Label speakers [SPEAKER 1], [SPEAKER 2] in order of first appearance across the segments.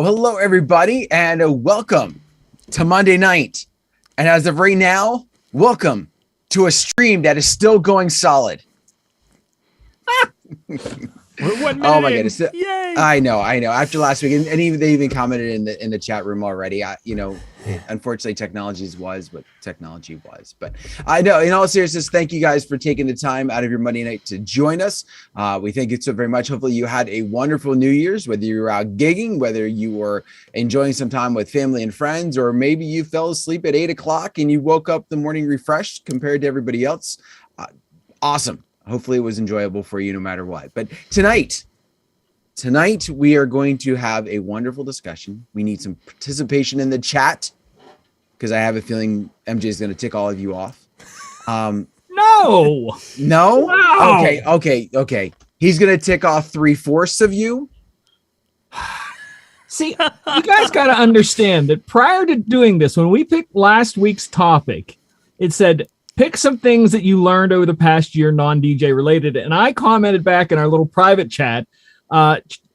[SPEAKER 1] Well, hello, everybody, and welcome to Monday night. And as of right now, welcome to a stream that is still going solid.
[SPEAKER 2] Oh my goodness!
[SPEAKER 1] Yay! I know. After last week, and even they even commented in the chat room already. Unfortunately, technology was what technology was. But I know, in all seriousness, thank you guys for taking the time out of your Monday night to join us. We thank you so very much. Hopefully, you had a wonderful New Year's, whether you were out gigging, whether you were enjoying some time with family and friends, or maybe you fell asleep at 8 o'clock and you woke up the morning refreshed compared to everybody else. Awesome. Hopefully it was enjoyable for you no matter what. But tonight we are going to have a wonderful discussion. We need some participation in the chat because I have a feeling MJ is going to tick all of you off.
[SPEAKER 2] No.
[SPEAKER 1] Wow. Okay. He's going to tick off 3/4 of you.
[SPEAKER 2] See, you guys got to understand that prior to doing this, when we picked last week's topic, it said, pick some things that you learned over the past year, non-DJ related. And I commented back in our little private chat,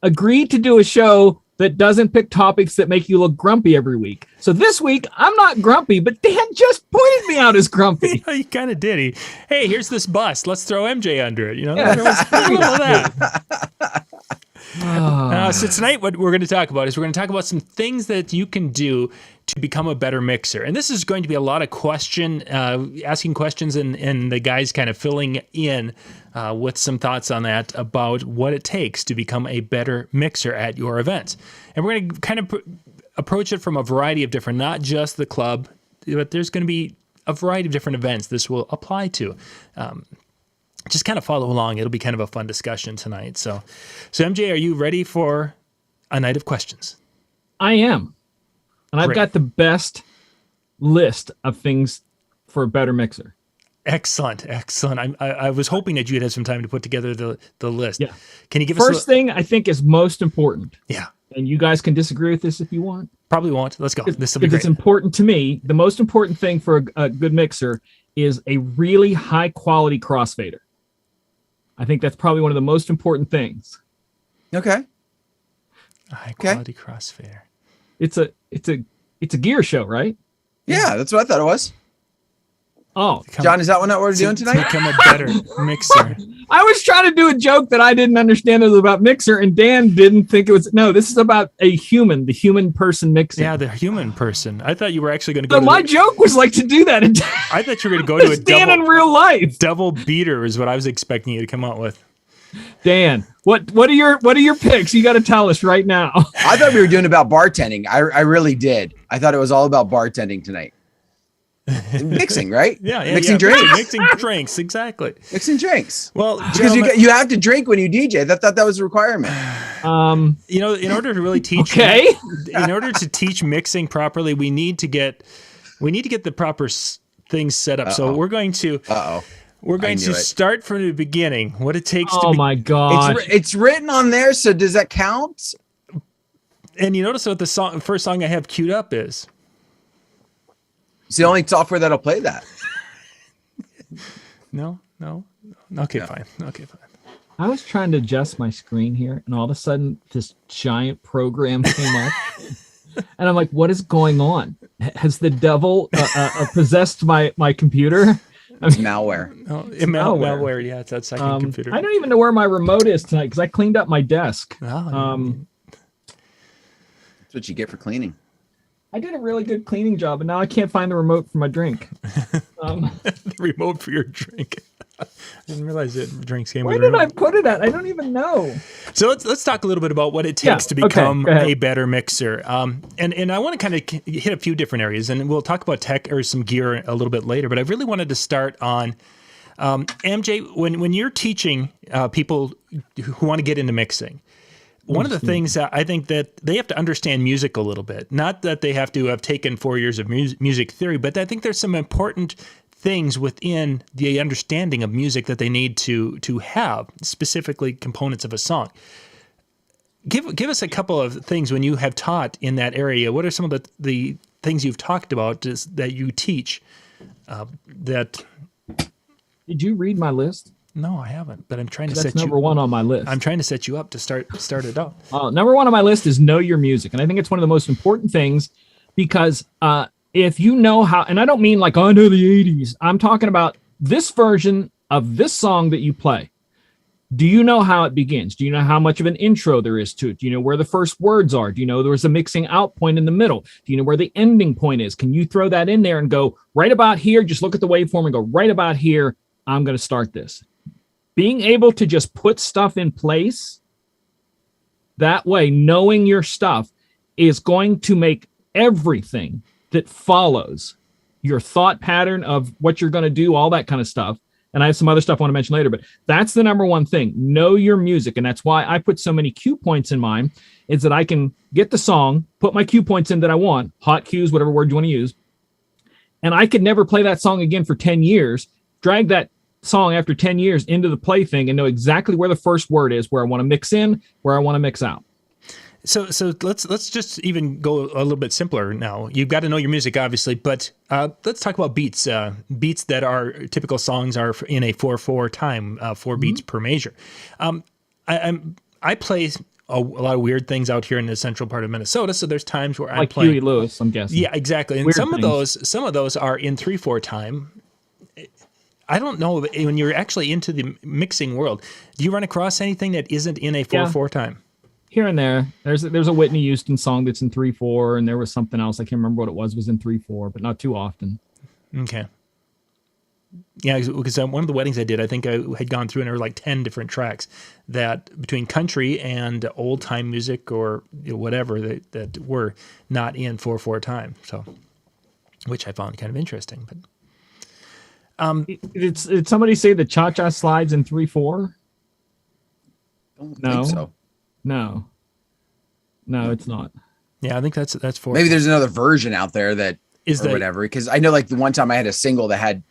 [SPEAKER 2] agreed to do a show that doesn't pick topics that make you look grumpy every week. So this week, I'm not grumpy, but Dan just pointed me out as grumpy.
[SPEAKER 3] He kind of did. Hey, here's this bus. Let's throw MJ under it.
[SPEAKER 2] Yeah.
[SPEAKER 3] There was a little of that. So tonight what we're going to talk about is we're going to talk about some things that you can do to become a better mixer. And this is going to be a lot of asking questions and the guys kind of filling in with some thoughts on that about what it takes to become a better mixer at your events. And we're going to kind of approach it from a variety of different, not just the club, but there's going to be a variety of different events this will apply to. Just kind of follow along. It'll be kind of a fun discussion tonight. So MJ, are you ready for a night of questions?
[SPEAKER 2] I am. And I've got the best list of things for a better mixer.
[SPEAKER 3] Excellent. I was hoping that you'd have some time to put together the list.
[SPEAKER 2] Yeah.
[SPEAKER 3] Can you give us
[SPEAKER 2] first thing I think is most important?
[SPEAKER 3] Yeah.
[SPEAKER 2] And you guys can disagree with this if you want.
[SPEAKER 3] Probably won't. Let's go. This will be
[SPEAKER 2] great. It's important to me. The most important thing for a good mixer is a really high quality crossfader. I think that's probably one of the most important things.
[SPEAKER 1] Okay.
[SPEAKER 3] High quality crossfader.
[SPEAKER 2] It's a gear show, right?
[SPEAKER 1] Yeah, that's what I thought it was.
[SPEAKER 2] Oh,
[SPEAKER 1] John, is that what we're doing tonight?
[SPEAKER 3] Become a better mixer.
[SPEAKER 2] I was trying to do a joke that I didn't understand it was about mixer, and Dan didn't think it was. No, this is about the human person mixing.
[SPEAKER 3] Yeah, the human person. I thought you were actually going to
[SPEAKER 2] go.
[SPEAKER 3] So
[SPEAKER 2] my joke was like to do that.
[SPEAKER 3] I thought you were going to go to a
[SPEAKER 2] Dan in real life.
[SPEAKER 3] Double beater is what I was expecting you to come out with.
[SPEAKER 2] Dan, what are your picks? You got to tell us right now.
[SPEAKER 1] I thought we were doing about bartending. I really did. I thought it was all about bartending tonight. Mixing, right?
[SPEAKER 3] Yeah,
[SPEAKER 1] mixing drinks.
[SPEAKER 3] Mixing drinks, exactly.
[SPEAKER 1] Mixing drinks.
[SPEAKER 3] Well,
[SPEAKER 1] because you have to drink when you DJ. I thought that was a requirement.
[SPEAKER 3] In order to really teach, in order to teach mixing properly, we need to get the proper things set up. So we're going to. We're going to start from the beginning. What it takes to.
[SPEAKER 2] Oh my God!
[SPEAKER 1] It's written on there. So does that count?
[SPEAKER 3] And you notice what the first song I have queued up is.
[SPEAKER 1] It's the only software that'll play that.
[SPEAKER 3] No. Okay, fine.
[SPEAKER 2] I was trying to adjust my screen here, and all of a sudden, this giant program came up, and I'm like, "What is going on? Has the devil possessed my computer?"
[SPEAKER 1] It's malware.
[SPEAKER 3] Malware. Yeah, it's that second computer.
[SPEAKER 2] I don't even know where my remote is tonight because I cleaned up my desk.
[SPEAKER 1] That's what you get for cleaning.
[SPEAKER 2] I did a really good cleaning job, and now I can't find the remote for my drink.
[SPEAKER 3] The remote for your drink. I didn't realize that drinks came with
[SPEAKER 2] a remote. Where did I put it at? I don't even know.
[SPEAKER 3] So let's talk a little bit about what it takes to become a better mixer. And I want to kind of hit a few different areas, and we'll talk about tech or some gear a little bit later. But I really wanted to start on MJ, when you're teaching people who want to get into mixing. One of the things I think that they have to understand music a little bit, not that they have to have taken 4 years of music theory, but I think there's some important things within the understanding of music that they need to have, specifically components of a song. Give us a couple of things when you have taught in that area. What are some of the things you've talked about that you teach that...
[SPEAKER 2] Did you read my list?
[SPEAKER 3] No, I haven't. But I'm trying to
[SPEAKER 2] set you. That's number one on my list.
[SPEAKER 3] I'm trying to set you up to start it out.
[SPEAKER 2] Number one on my list is know your music, and I think it's one of the most important things because if you know how, and I don't mean like I know the '80s. I'm talking about this version of this song that you play. Do you know how it begins? Do you know how much of an intro there is to it? Do you know where the first words are? Do you know there's a mixing out point in the middle? Do you know where the ending point is? Can you throw that in there and go right about here? Just look at the waveform and go right about here. I'm going to start this. Being able to just put stuff in place that way, knowing your stuff is going to make everything that follows your thought pattern of what you're going to do, all that kind of stuff. And I have some other stuff I want to mention later, but that's the number one thing. Know your music. And that's why I put so many cue points in mine, is that I can get the song, put my cue points in that I want, hot cues, whatever word you want to use. And I could never play that song again for 10 years, drag that song after 10 years into the play thing and know exactly where the first word is, where I want to mix in, where I want to mix out.
[SPEAKER 3] So let's just even go a little bit simpler now. You've got to know your music, obviously, but let's talk about beats. Beats that are typical songs are in a 4/4 time, 4 beats per measure. I play a lot of weird things out here in the central part of Minnesota, so there's times where I play
[SPEAKER 2] Huey Lewis, I'm guessing.
[SPEAKER 3] Yeah, exactly. And some of those are in 3/4 time. I don't know when you're actually into the mixing world. Do you run across anything that isn't in a 4/4 time?
[SPEAKER 2] Here and there. There's a Whitney Houston song that's in 3/4, and there was something else. I can't remember what it was in 3/4, but not too often.
[SPEAKER 3] Okay. Yeah, because one of the weddings I did, I think I had gone through and there were like 10 different tracks that between country and old time music or whatever that were not in 4/4 time. So, which I found kind of interesting. But
[SPEAKER 2] did somebody say the cha-cha slides in 3/4?
[SPEAKER 1] Don't think so.
[SPEAKER 2] No, it's not.
[SPEAKER 3] Yeah, I think that's 4.
[SPEAKER 1] Maybe there's another version out there that is whatever. Because I know, like the one time I had a single that had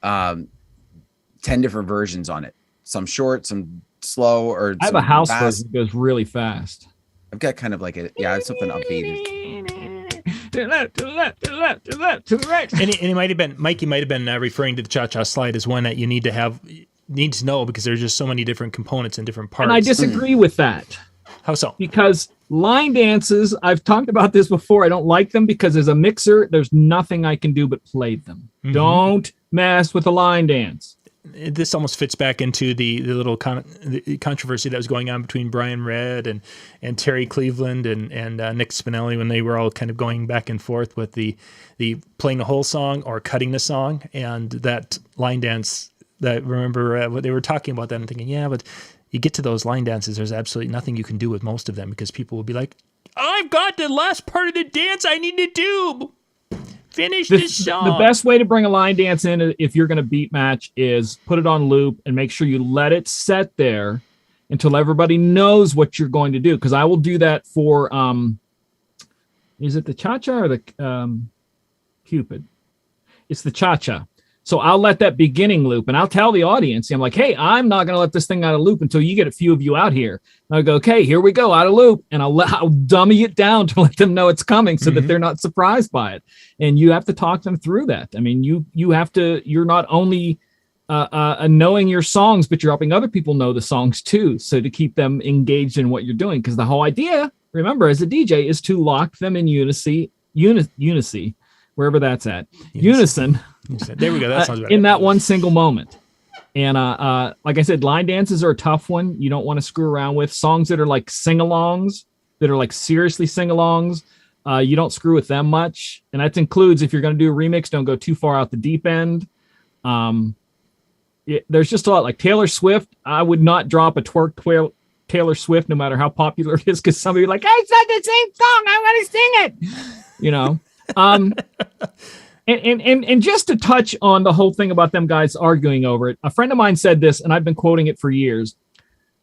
[SPEAKER 1] 10 different versions on it. Some short, some slow, or
[SPEAKER 2] I have a house version that goes really fast.
[SPEAKER 1] I've got kind of like something upbeat.
[SPEAKER 2] To the left, to the left, to the left, to the left, to the right.
[SPEAKER 3] And it might have been Mikey might have been referring to the cha-cha slide as one that you need to know because there's just so many different components and different parts.
[SPEAKER 2] And I disagree with that.
[SPEAKER 3] How so?
[SPEAKER 2] Because line dances, I've talked about this before. I don't like them because as a mixer, there's nothing I can do but play them. Mm-hmm. Don't mess with a line dance.
[SPEAKER 3] This almost fits back into the little controversy that was going on between Brian Redd and Terry Cleveland and Nick Spinelli when they were all kind of going back and forth with the playing the whole song or cutting the song, and that line dance. That remember what they were talking about that and thinking, yeah, but you get to those line dances, there's absolutely nothing you can do with most of them because people will be like, I've got the last part of the dance I need to do. Finish this song.
[SPEAKER 2] The best way to bring a line dance in if you're going to beat match is put it on loop and make sure you let it set there until everybody knows what you're going to do. Because I will do that for, is it the cha-cha or the Cupid? It's the cha-cha. So I'll let that beginning loop and I'll tell the audience, I'm like, hey, I'm not going to let this thing out of loop until you get a few of you out here. And I'll go, okay, here we go, out of loop. And I'll dummy it down to let them know it's coming so that they're not surprised by it. And you have to talk them through that. I mean, you're not only knowing your songs, but you're helping other people know the songs too. So to keep them engaged in what you're doing. Because the whole idea, remember, as a DJ is to lock them in unison, wherever that's at. Unison.
[SPEAKER 3] There we go. That sounds better.
[SPEAKER 2] In that one single moment. And like I said, line dances are a tough one. You don't want to screw around with songs that are like sing-alongs, that are like seriously sing-alongs. You don't screw with them much. And that includes if you're going to do a remix, don't go too far out the deep end. There's just a lot like Taylor Swift. I would not drop a twerk Taylor Swift, no matter how popular it is, because somebody like, hey, it's not the same song. I want to sing it. You know? And just to touch on the whole thing about them guys arguing over it, a friend of mine said this, and I've been quoting it for years.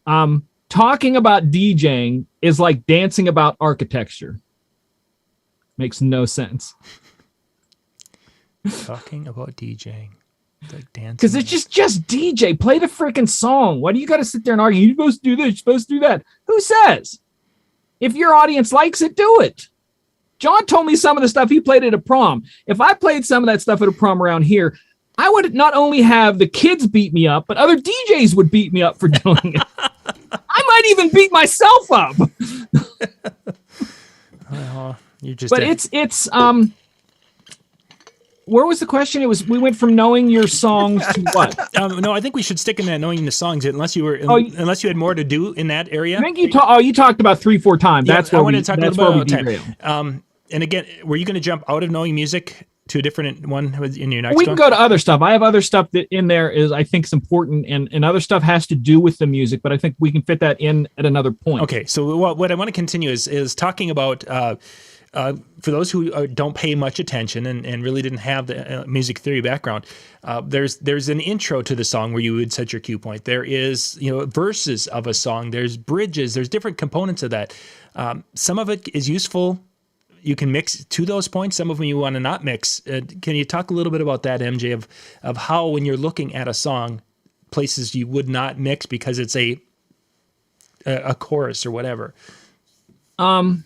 [SPEAKER 2] Talking about DJing is like dancing about architecture. Makes no sense.
[SPEAKER 3] Talking about DJing. Like dancing.
[SPEAKER 2] Because it's just DJ. Play the freaking song. Why do you got to sit there and argue? You're supposed to do this, you're supposed to do that. Who says? If your audience likes it, do it. John told me some of the stuff he played at a prom. If I played some of that stuff at a prom around here, I would not only have the kids beat me up, but other DJs would beat me up for doing it. I might even beat myself up.
[SPEAKER 3] You just.
[SPEAKER 2] But it's where was the question? It was, we went from knowing your songs to what?
[SPEAKER 3] No, I think we should stick in that knowing the songs, unless you had more to do in that area.
[SPEAKER 2] I think you talked about 3-4 times.
[SPEAKER 3] Yeah,
[SPEAKER 2] that's where we
[SPEAKER 3] derailed. And again, were you going to jump out of knowing music to a different one in your next one?
[SPEAKER 2] We can go to other stuff. I have other stuff that in there is, I think, is important, and other stuff has to do with the music, but I think we can fit that in at another point.
[SPEAKER 3] Okay, so what I want to continue is talking about, for those who don't pay much attention and really didn't have the music theory background, there's an intro to the song where you would set your cue point. There is, verses of a song. There's bridges. There's different components of that. Some of it is useful. You can mix to those points. Some of them you want to not mix. Can you talk a little bit about that, MJ, of how when you're looking at a song, places you would not mix because it's a chorus or whatever?
[SPEAKER 2] I'm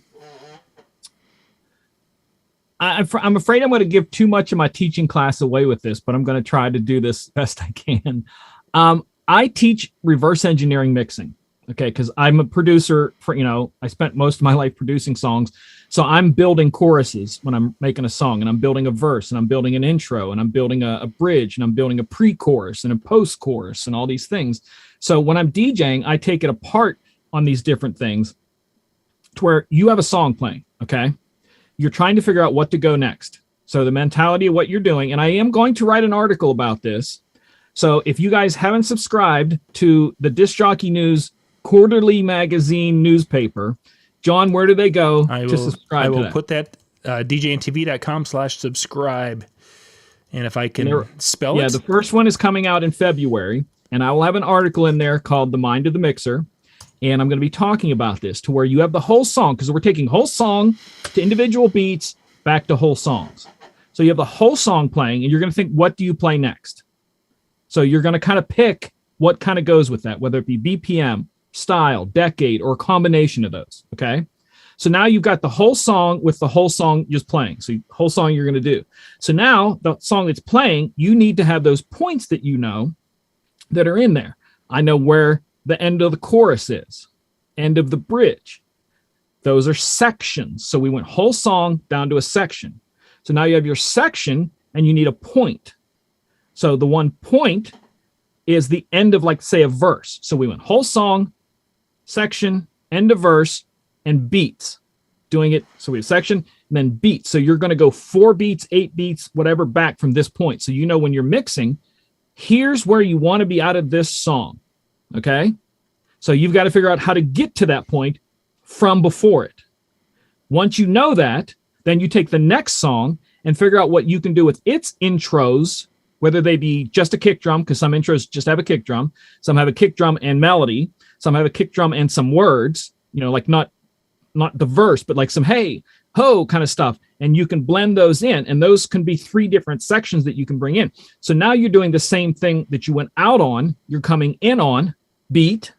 [SPEAKER 2] afraid I'm going to give too much of my teaching class away with this, but I'm going to try to do this best I can. I teach reverse engineering mixing. Okay, because I'm a producer for, I spent most of my life producing songs. So I'm building choruses when I'm making a song, and I'm building a verse, and I'm building an intro, and I'm building a bridge, and I'm building a pre-chorus and a post-chorus and all these things. So when I'm DJing, I take it apart on these different things to where you have a song playing, okay? You're trying to figure out what to go next. So the mentality of what you're doing, and I am going to write an article about this. So if you guys haven't subscribed to the Disc Jockey News quarterly magazine newspaper, John, where do they go to subscribe?
[SPEAKER 3] I will put that DJNTV.com/subscribe. And if I can spell it.
[SPEAKER 2] Yeah, the first one is coming out in February, and I will have an article in there called The Mind of the Mixer. And I'm going to be talking about this to where you have the whole song, because we're taking whole song to individual beats back to whole songs. So you have the whole song playing, and you're going to think, what do you play next? So you're going to kind of pick what kind of goes with that, whether it be BPM, style, decade, or a combination of those. Okay. So now you've got the whole song with the whole song just playing. So whole song you're going to do. So now the song that's playing, you need to have those points that that are in there. I know where the end of the chorus is, end of the bridge. Those are sections. So we went whole song down to a section. So now you have your section and you need a point. So the one point is the end of, like, say, a verse. So we went whole song, section, end of verse, and beats. Doing it, so we have section, and then beats. So you're going to go 4 beats, 8 beats, whatever, back from this point. So when you're mixing, here's where you want to be out of this song. Okay? So you've got to figure out how to get to that point from before it. Once you know that, then you take the next song and figure out what you can do with its intros, whether they be just a kick drum, because some intros just have a kick drum. Some have a kick drum and melody. Some have a kick drum and some words, like not the verse, but like some hey, ho kind of stuff. And you can blend those in. And those can be 3 different sections that you can bring in. So now you're doing the same thing that you went out on. You're coming in on beat,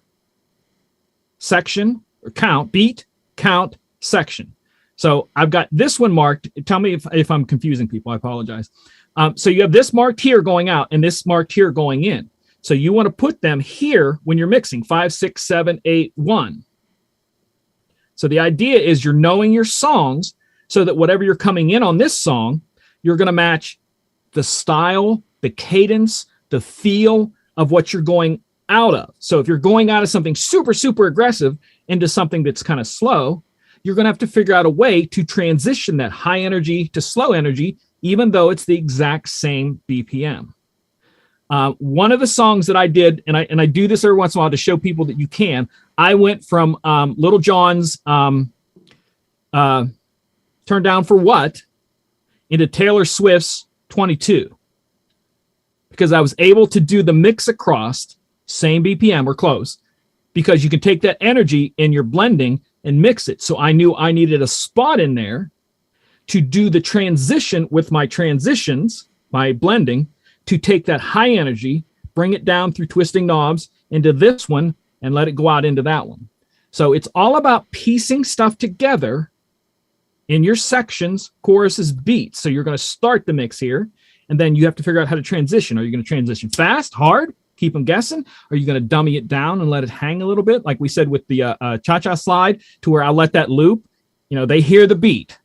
[SPEAKER 2] section, or count, beat, count, section. So I've got this one marked. Tell me if I'm confusing people. I apologize. So you have this marked here going out and this marked here going in. So you want to put them here when you're mixing 5, 6, 7, 8, 1. So the idea is you're knowing your songs so that whatever you're coming in on this song, you're going to match the style, the cadence, the feel of what you're going out of. So if you're going out of something super, super aggressive into something that's kind of slow, you're going to have to figure out a way to transition that high energy to slow energy, even though it's the exact same BPM. One of the songs that I did, and I do this every once in a while to show people that you can, I went from Little John's Turn Down for What into Taylor Swift's 22. Because I was able to do the mix across, same BPM or close, because you can take that energy in your blending and mix it. So I knew I needed a spot in there to do the transition with my transitions, my blending, to take that high energy, bring it down through twisting knobs into this one, and let it go out into that one. So it's all about piecing stuff together in your sections, choruses, beats. So you're going to start the mix here, And then you have to figure out how to transition. Are you going to transition fast, hard, keep them guessing? Are you going to dummy it down and let it hang a little bit? Like we said with the cha-cha slide, to where I'll let that loop, they hear the beat.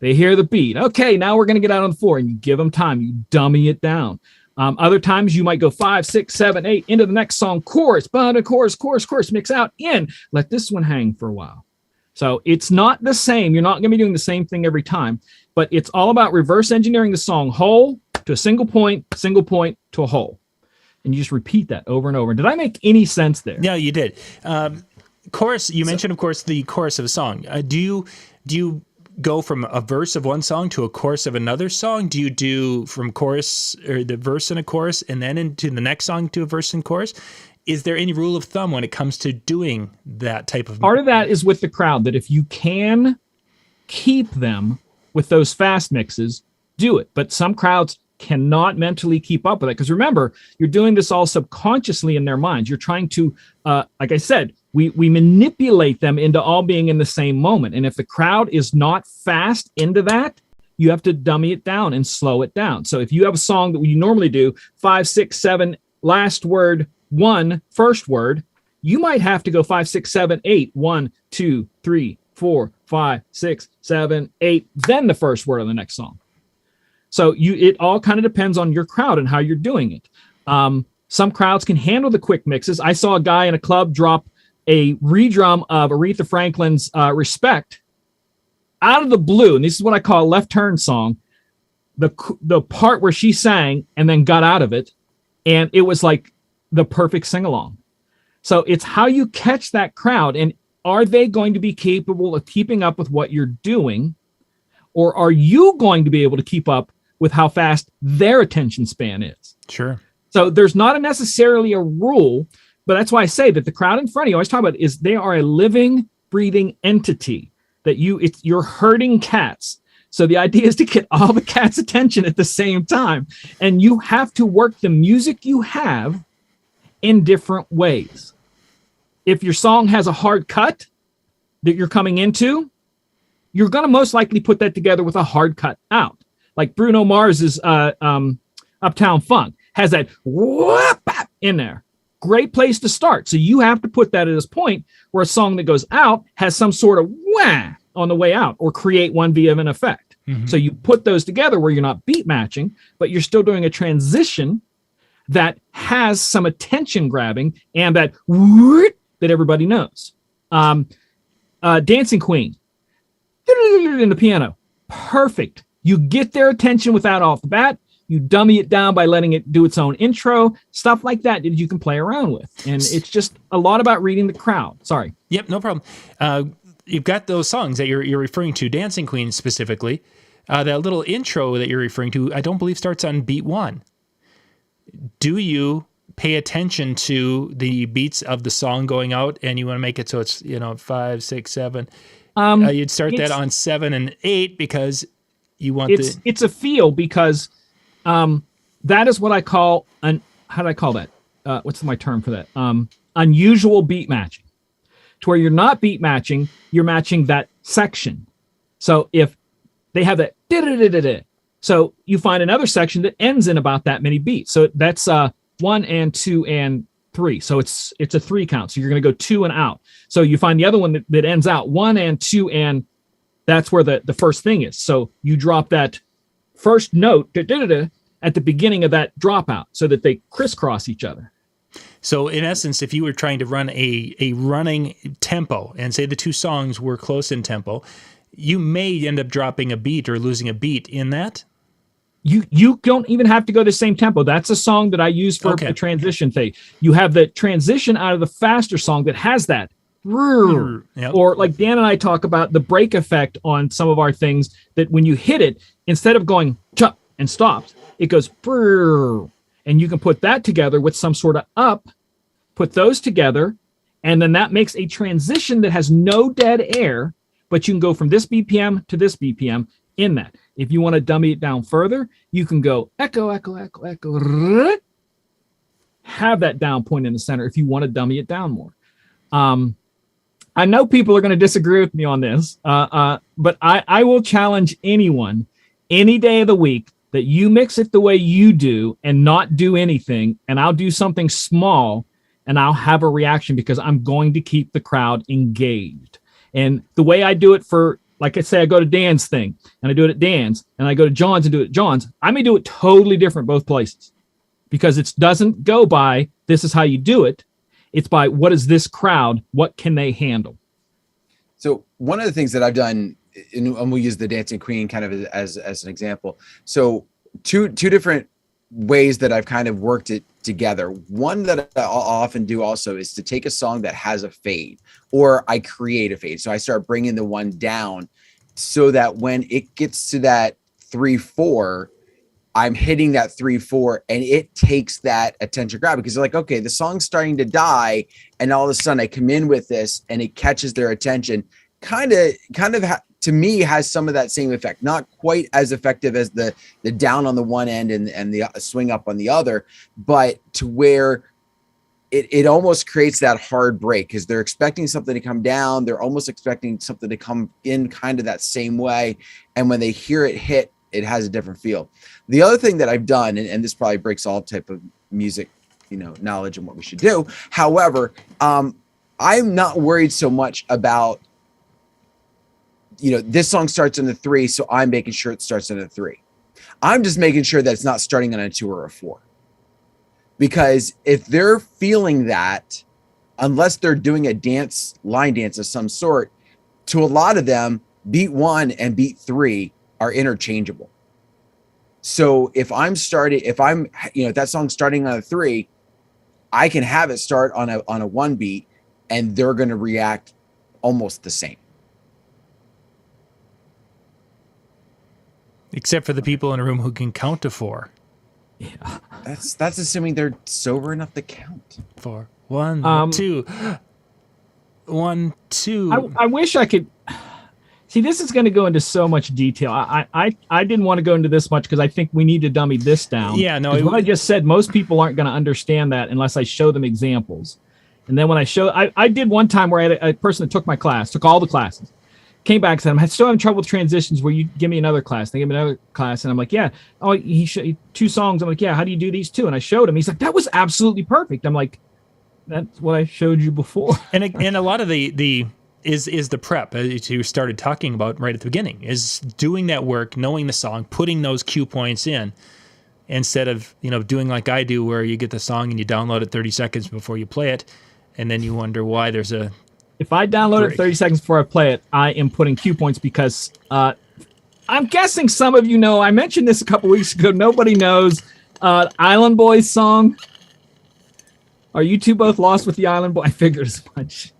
[SPEAKER 2] Okay, now we're going to get out on the floor, and you give them time. You dummy it down. Other times you might go 5, 6, 7, 8 into the next song, chorus, chorus, mix out, in. Let this one hang for a while. So it's not the same. You're not going to be doing the same thing every time, but it's all about reverse engineering the song whole to a single point to a whole. And you just repeat that over and over. Did I make any sense there?
[SPEAKER 3] Yeah, you did. Chorus, you mentioned, of course, the chorus of a song. Do you go from a verse of one song to a chorus of another song? Do you do from chorus or the verse and a chorus and then into the next song to a verse and chorus? Is there any rule of thumb when it comes to doing that type of...
[SPEAKER 2] Part of that is with the crowd, that if you can keep them with those fast mixes, do it. But some crowds cannot mentally keep up with it. Because remember, you're doing this all subconsciously in their minds. You're trying to, like I said, we manipulate them into all being in the same moment. And if the crowd is not fast into that, you have to dummy it down and slow it down. So if you have a song that we normally do 5, 6, 7, last word, 1, first word, you might have to go 5, 6, 7, 8, 1, 2, 3, 4, 5, 6, 7, 8, then the first word of the next song. So it all kind of depends on your crowd and how you're doing it. Some crowds can handle the quick mixes. I saw a guy in a club drop a redrum of Aretha Franklin's Respect out of the blue. And this is what I call a left turn song. The part where she sang and then got out of it. And it was like the perfect sing-along. So it's how you catch that crowd. And are they going to be capable of keeping up with what you're doing? Or are you going to be able to keep up with how fast their attention span is?
[SPEAKER 3] Sure.
[SPEAKER 2] So there's not necessarily a rule, but that's why I say that the crowd in front of you, I always talk about, is they are a living, breathing entity that you're herding cats. So the idea is to get all the cats' attention at the same time. And you have to work the music you have in different ways. If your song has a hard cut that you're coming into, you're going to most likely put that together with a hard cut out. Like Bruno Mars's Uptown Funk has that whoop in there. Great place to start. So you have to put that at this point where a song that goes out has some sort of wah on the way out, or create one via an effect. Mm-hmm. So you put those together where you're not beat matching, but you're still doing a transition that has some attention grabbing and that whoop that everybody knows. Dancing Queen in the piano. Perfect. You get their attention without off the bat. You dummy it down by letting it do its own intro, stuff like that you can play around with. And it's just a lot about reading the crowd. Sorry.
[SPEAKER 3] Yep, no problem. You've got those songs that you're referring to, Dancing Queen specifically. That little intro that you're referring to, I don't believe starts on beat 1. Do you pay attention to the beats of the song going out, and you want to make it so it's 5, 6, 7? You'd start that on 7 and 8 because you want
[SPEAKER 2] it's a feel, because that is what I call how do I call that? What's my term for that? Unusual beat matching, to where you're not beat matching, you're matching that section. So if they have that da-da-da-da-da, so you find another section that ends in about that many beats. So that's 1 and 2 and 3. So it's a 3 count. So you're going to go 2 and out. So you find the other one that ends out 1 and 2, and that's where the first thing is. So you drop that first note at the beginning of that dropout so that they crisscross each other.
[SPEAKER 3] So in essence, if you were trying to run a running tempo and say the two songs were close in tempo, you may end up dropping a beat or losing a beat in that. You don't even have to go the same tempo. That's a song that I use for the transition thing. You have the transition out of the faster song that has that. Yep. Or like Dan and I talk about the break effect on some of our things, that when you hit it, instead of going chop and stops, it goes brrr, and you can put that together with some sort of up, put those together, and then that makes a transition that has no dead air, but you can go from this BPM to this BPM in that. If you want to dummy it down further, you can go echo, echo, echo, echo, have that down point in the center if you want to dummy it down more. I know people are going to disagree with me on this, but I will challenge anyone any day of the week
[SPEAKER 2] that you mix it the way you do and not do anything, and I'll do something small and I'll have a reaction because I'm going to keep the crowd engaged. And the way I do it for, like I say, I go to Dan's thing and I do it at Dan's, and I go to John's and do it at John's. I may do it totally different both places because it doesn't go by this is how you do it. It's by what is this crowd? What can they handle?
[SPEAKER 1] So one of the things that I've done, and we'll use the Dancing Queen kind of as an example. So two different ways that I've kind of worked it together. One that I'll often do also is to take a song that has a fade, or I create a fade. So I start bringing the one down so that when it gets to that 3/4, I'm hitting that 3/4 and it takes that attention grab, because they're like, okay, the song's starting to die. And all of a sudden I come in with this and it catches their attention. Kind of to me has some of that same effect, not quite as effective as the down on the one end and the swing up on the other, but to where it almost creates that hard break because they're expecting something to come down. They're almost expecting something to come in kind of that same way. And when they hear it hit, it has a different feel. The other thing that I've done, and this probably breaks all type of music, knowledge and what we should do. However, I'm not worried so much about, this song starts in a 3, so I'm making sure it starts in a 3. I'm just making sure that it's not starting on a 2 or a 4. Because if they're feeling that, unless they're doing a line dance of some sort, to a lot of them, beat 1 and beat 3 are interchangeable. So if that song's starting on a 3, I can have it start on a 1 beat and they're going to react almost the same.
[SPEAKER 3] Except for the people in a room who can count to 4.
[SPEAKER 2] Yeah.
[SPEAKER 1] That's assuming they're sober enough to count.
[SPEAKER 3] 4, 1, 2, 1, 2.
[SPEAKER 2] I wish I could. See, this is going to go into so much detail. I didn't want to go into this much because I think we need to dummy this down.
[SPEAKER 3] Yeah, no.
[SPEAKER 2] What I just said, most people aren't going to understand that unless I show them examples. And then when I did one time where I had a person that took all the classes, came back and said, I'm still having trouble with transitions. Where you give me another class? They give me another class, and I'm like, yeah. Oh, he showed 2 songs. I'm like, yeah. How do you do these 2? And I showed him. He's like, that was absolutely perfect. I'm like, that's what I showed you before.
[SPEAKER 3] And a lot of the the prep, as you started talking about right at the beginning, is doing that work, knowing the song, putting those cue points in, instead of doing like I do, where you get the song and you download it 30 seconds before you play it, and then you wonder why there's a.
[SPEAKER 2] If I download it 30 seconds before I play it, I am putting cue points because I'm guessing some of you know. I mentioned this a couple weeks ago. Nobody knows Island Boys song. Are you two both lost with the Island Boy? I figured as much.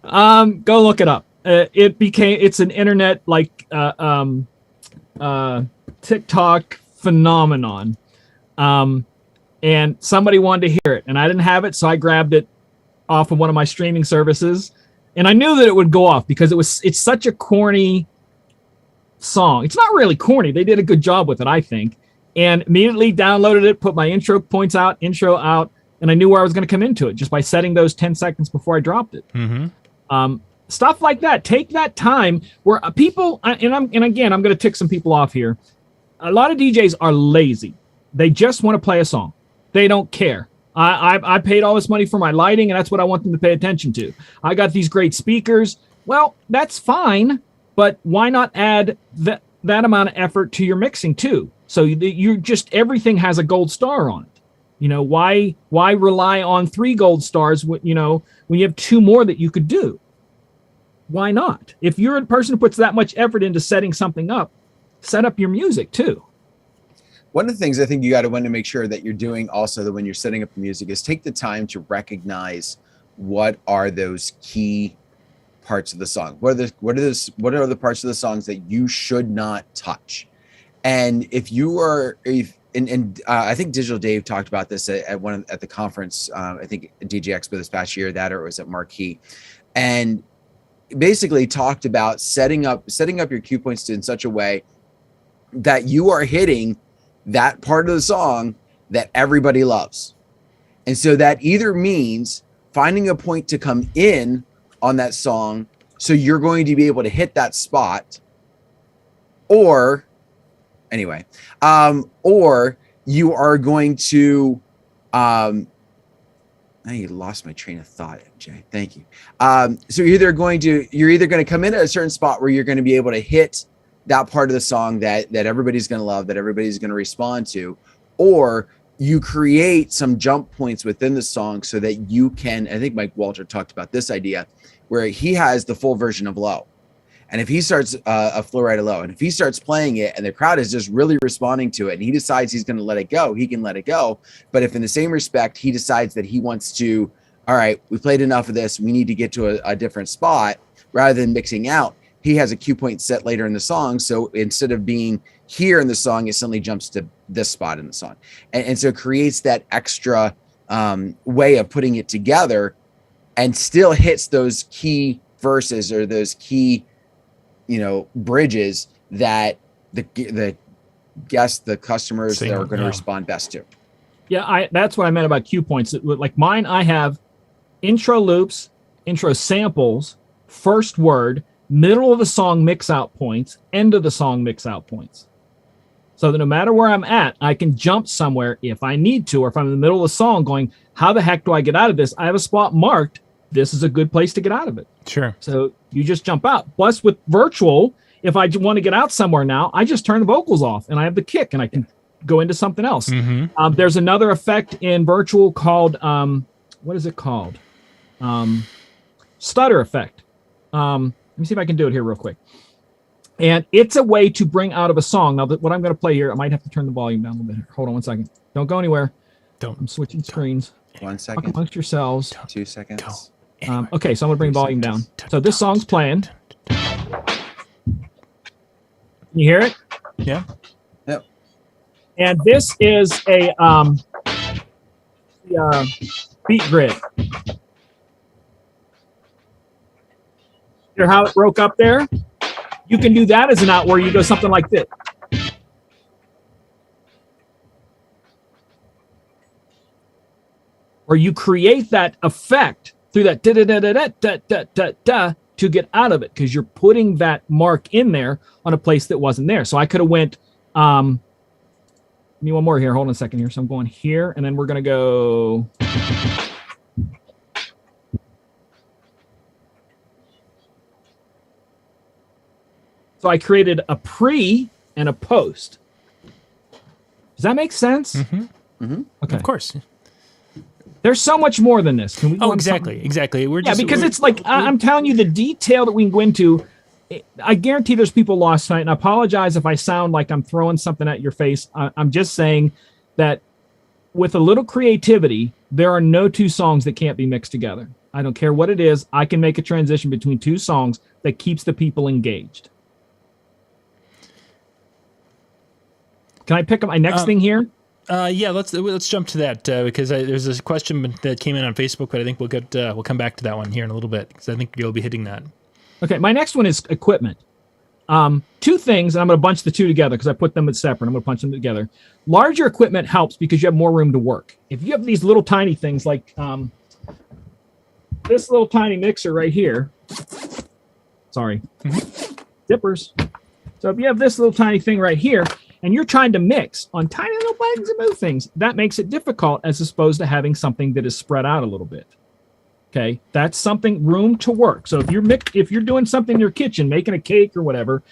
[SPEAKER 2] Go look it up. It's an internet TikTok phenomenon. And somebody wanted to hear it, and I didn't have it, so I grabbed it off of one of my streaming services, and I knew that it would go off because it's such a corny song. It's not really corny. They did a good job with it, I think. And immediately downloaded it, put my intro out, and I knew where I was going to come into it just by setting those 10 seconds before I dropped it.
[SPEAKER 3] Mm-hmm.
[SPEAKER 2] Stuff like that. Take that time where people, and again, I'm going to tick some people off here. A lot of DJs are lazy. They just want to play a song. They don't care. I paid all this money for my lighting, and that's what I want them to pay attention to. I got these great speakers. Well, that's fine, but why not add that amount of effort to your mixing too? So you're just, everything has a gold star on it. Why rely on 3 gold stars when you have 2 more that you could do? Why not? If you're a person who puts that much effort into setting something up, set up your music too.
[SPEAKER 1] One of the things I think you got to want to make sure that you're doing also that when you're setting up the music is take the time to recognize what are those key parts of the song. What are the parts of the songs that you should not touch? And I think Digital Dave talked about this at the conference. I think DJ Expo this past year, or it was at Marquee, and basically talked about setting up your cue points in such a way that you are hitting that part of the song that everybody loves. And so that either means finding a point to come in on that song so you're going to be able to hit that spot, or anyway, or you are going to, I lost my train of thought, Jay. Thank you. So you're either going to come in at a certain spot where you're going to be able to hit that part of the song that everybody's going to love, that everybody's going to respond to, or you create some jump points within the song so that you can, I think Mike Walter talked about this idea where he has the full version of Low. And if he starts a Flow Rider Low, and if he starts playing it and the crowd is just really responding to it and he decides he's going to let it go, he can let it go. But if in the same respect, he decides that he wants to, all right, we played enough of this, we need to get to a different spot rather than mixing out, he has a cue point set later in the song. So instead of being here in the song, it suddenly jumps to this spot in the song. And so it creates that extra way of putting it together and still hits those key verses or those key, bridges that the guests, the customers that are going to respond best to.
[SPEAKER 2] Yeah, that's what I meant about cue points. Like mine, I have intro loops, intro samples, first word, middle of the song mix out points, end of the song mix out points. So that no matter where I'm at, I can jump somewhere if I need to, or if I'm in the middle of the song going, how the heck do I get out of this? I have a spot marked. This is a good place to get out of it.
[SPEAKER 3] Sure.
[SPEAKER 2] So you just jump out. Plus with virtual, if I want to get out somewhere now, I just turn the vocals off and I have the kick and I can go into something else. Mm-hmm. There's another effect in virtual called, what is it called? Stutter effect. Let me see if I can do it here real quick. And it's a way to bring out of a song. Now, what I'm going to play here, I might have to turn the volume down a little bit. Hold on one second. Don't go anywhere. I'm switching screens.
[SPEAKER 1] 1 second.
[SPEAKER 2] Talk amongst yourselves.
[SPEAKER 1] 2 seconds.
[SPEAKER 2] Okay, so I'm going to bring the volume down. So this song's playing. Can you hear it?
[SPEAKER 3] Yeah.
[SPEAKER 1] Yep.
[SPEAKER 2] And this is a beat grid. Hear how it broke up there? You can do that as an out where you go something like this. Or you create that effect through that da-da-da-da-da-da-da-da to get out of it because you're putting that mark in there on a place that wasn't there. So I could have went, give me one more here. Hold on a second here. So I'm going here, and then we're going to go. So I created a pre and a post. Does that make sense?
[SPEAKER 3] Mm-hmm.
[SPEAKER 1] Mm-hmm.
[SPEAKER 2] Okay.
[SPEAKER 3] Of course.
[SPEAKER 2] There's so much more than this. Can we go
[SPEAKER 3] exactly.
[SPEAKER 2] Because it's like, I'm telling you the detail that we can go into. I guarantee there's people lost tonight, and I apologize if I sound like I'm throwing something at your face. I'm just saying that with a little creativity, there are no two songs that can't be mixed together. I don't care what it is. I can make a transition between two songs that keeps the people engaged. Can I pick up my next thing here?
[SPEAKER 3] Yeah, let's jump to that because there's this question that came in on Facebook, but I think we'll come back to that one here in a little bit because I think you'll be hitting that.
[SPEAKER 2] Okay, my next one is equipment. Two things, and I'm going to bunch the two together because I put them as separate. I'm going to punch them together. Larger equipment helps because you have more room to work. If you have these little tiny things like this little tiny mixer right here, sorry, zippers. So if you have this little tiny thing right here, and you're trying to mix on tiny little buttons and move things, that makes it difficult as opposed to having something that is spread out a little bit. Okay, that's something room to work. So if you're doing something in your kitchen, making a cake or whatever,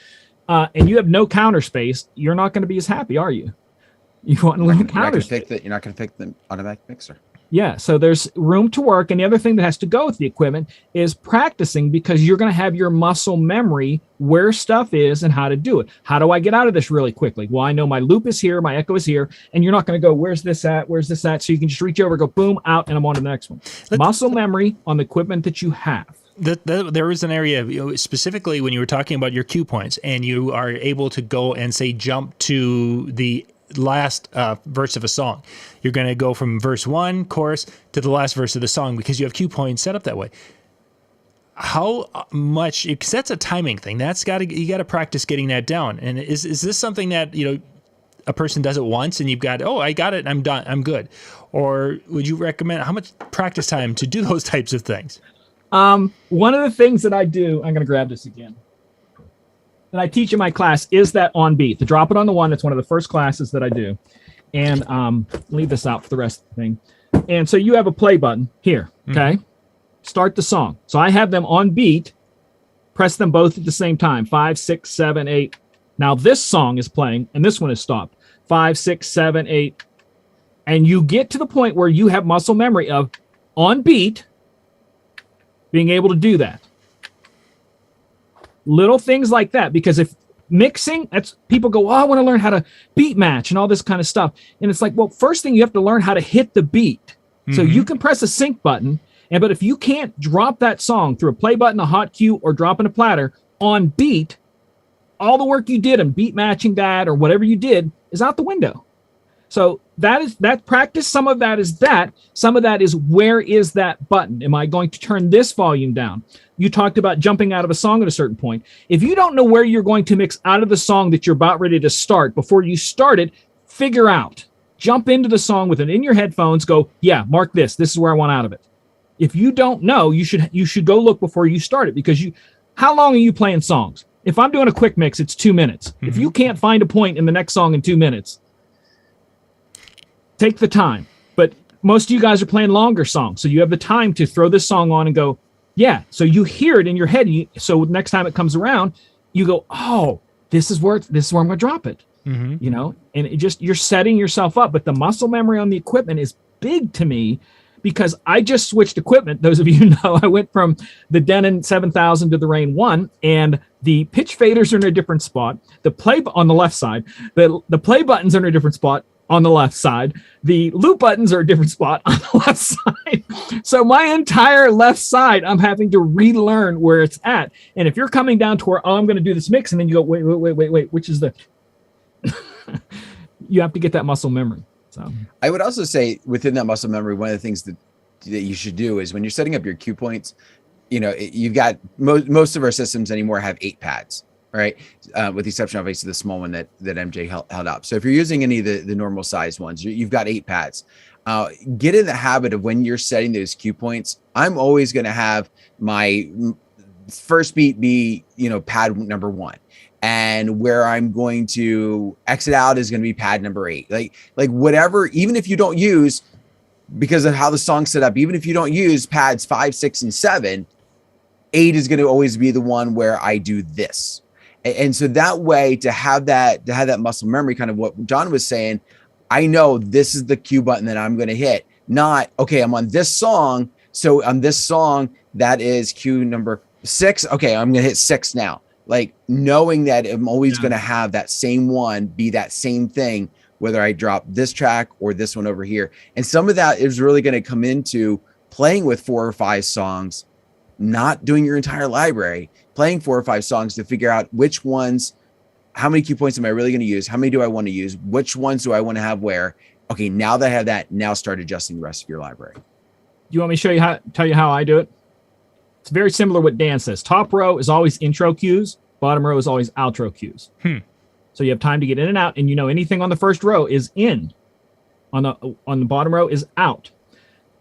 [SPEAKER 2] and you have no counter space, you're not going to be as happy, are you? You want to learn counter space.
[SPEAKER 1] You're not going to pick the automatic mixer.
[SPEAKER 2] Yeah, so there's room to work. And the other thing that has to go with the equipment is practicing because you're going to have your muscle memory where stuff is and how to do it. How do I get out of this really quickly? Well, I know my loop is here, my echo is here, and you're not going to go, where's this at? Where's this at? So you can just reach over, go boom, out, and I'm on to the next one. Muscle memory on the equipment that you have.
[SPEAKER 3] There is an area, specifically when you were talking about your cue points, and you are able to go and say jump to the last verse of a song. You're going to go from verse 1 chorus to the last verse of the song because you have cue points set up that way. How much? Because that's a timing thing. You got to practice getting that down. And is this something that a person does it once and you've got I got it and I'm done, I'm good, or would you recommend how much practice time to do those types of things?
[SPEAKER 2] One of the things that I do, I'm going to grab this again. that I teach in my class is that on beat. The drop it on the one. That's one of the first classes that I do. And leave this out for the rest of the thing. And so you have a play button here, okay? Start the song. So I have them on beat. Press them both at the same time. 5, 6, 7, 8. Now this song is playing, and this one is stopped. 5, 6, 7, 8. And you get to the point where you have muscle memory of on beat being able to do that. Little things like that, because if mixing, that's people go, oh, I want to learn how to beat match and all this kind of stuff. And it's like, well, first thing you have to learn how to hit the beat. So you can press a sync button, but if you can't drop that song through a play button, a hot cue, or drop in a platter on beat, all the work you did in beat matching that or whatever you did is out the window. So that practice. Some of that is that. Some of that is, where is that button? Am I going to turn this volume down? You talked about jumping out of a song at a certain point. If you don't know where you're going to mix out of the song that you're about ready to start, before you start it, figure out. Jump into the song with it in your headphones. Go, yeah, mark this. This is where I want out of it. If you don't know, you should go look before you start it, because how long are you playing songs? If I'm doing a quick mix, it's 2 minutes. If you can't find a point in the next song in 2 minutes, take the time. But most of you guys are playing longer songs, so you have the time to throw this song on and go, yeah. So you hear it in your head. So next time it comes around, you go, oh, this is where I'm going to drop it. You know, and you're setting yourself up. But the muscle memory on the equipment is big to me, because I just switched equipment. Those of you who know, I went from the Denon 7000 to the Rain 1, and the pitch faders are in a different spot. The play on the left side, the play buttons are in a different spot on the left side. The loop buttons are a different spot on the left side. So my entire left side, I'm having to relearn where it's at. And if you're coming down to where, oh, I'm going to do this mix, and then you go, wait, which is the... You have to get that muscle memory. So
[SPEAKER 1] I would also say, within that muscle memory, one of the things that you should do is, when you're setting up your cue points, you know, you've got most of our systems anymore have 8 pads, right? With the exception of obviously the small one that MJ held up. So if you're using any of the normal size ones, you've got 8 pads. Get in the habit of, when you're setting those cue points, I'm always going to have my first beat be, you know, pad number 1. And where I'm going to exit out is going to be pad number 8. Like whatever, even if you don't use, because of how the song's set up, even if you don't use pads 5, 6, and 7, 8 is going to always be the one where I do this. And so that way, to have that muscle memory, kind of what John was saying, I know this is the cue button that I'm going to hit. Not, okay, I'm on this song. So on this song, that is cue number 6. Okay, I'm going to hit 6 now. Like, knowing that I'm always going to have that same one be that same thing, whether I drop this track or this one over here. And some of that is really going to come into playing with 4 or 5 songs, not doing your entire library, playing 4 or 5 songs to figure out which ones, how many cue points am I really going to use? How many do I want to use? Which ones do I want to have where? Okay, now that I have that, now start adjusting the rest of your library.
[SPEAKER 2] Do you want me to tell you how I do it? It's very similar to what Dan says. Top row is always intro cues. Bottom row is always outro cues. So you have time to get in and out, and you know anything on the first row is in. On the bottom row is out.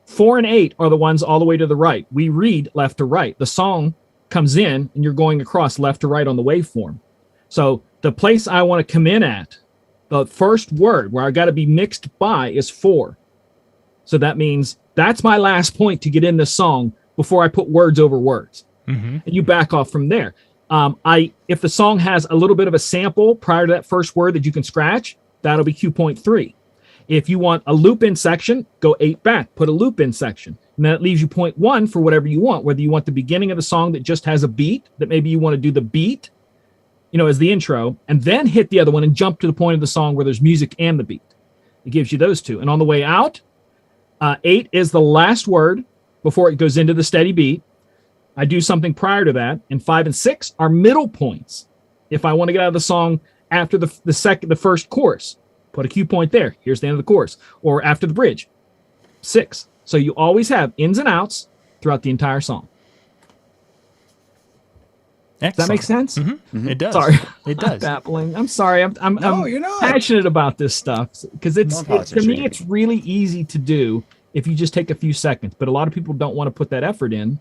[SPEAKER 2] 4 and 8 are the ones all the way to the right. We read left to right. The song comes in, and you're going across left to right on the waveform. So the place I want to come in at, the first word where I got to be mixed by, is 4. So that means that's my last point to get in the song before I put words over words. And you back off from there. If the song has a little bit of a sample prior to that first word that you can scratch, that'll be cue point 3. If you want a loop in section, go 8 back, put a loop in section. And that leaves you point 1 for whatever you want, whether you want the beginning of the song that just has a beat, that maybe you want to do the beat, you know, as the intro, and then hit the other one and jump to the point of the song where there's music and the beat. It gives you those 2. And on the way out, 8 is the last word before it goes into the steady beat. I do something prior to that, and 5 and 6 are middle points. If I want to get out of the song after the first chorus, put a cue point there. Here's the end of the chorus, or after the bridge. 6. So you always have ins and outs throughout the entire song.
[SPEAKER 3] Excellent.
[SPEAKER 2] Does that make sense?
[SPEAKER 3] It does.
[SPEAKER 2] Sorry,
[SPEAKER 3] it does.
[SPEAKER 2] I'm babbling. I'm sorry. I'm
[SPEAKER 1] you're not.
[SPEAKER 2] passionate about this stuff, because to me it's really easy to do if you just take a few seconds. But a lot of people don't want to put that effort in.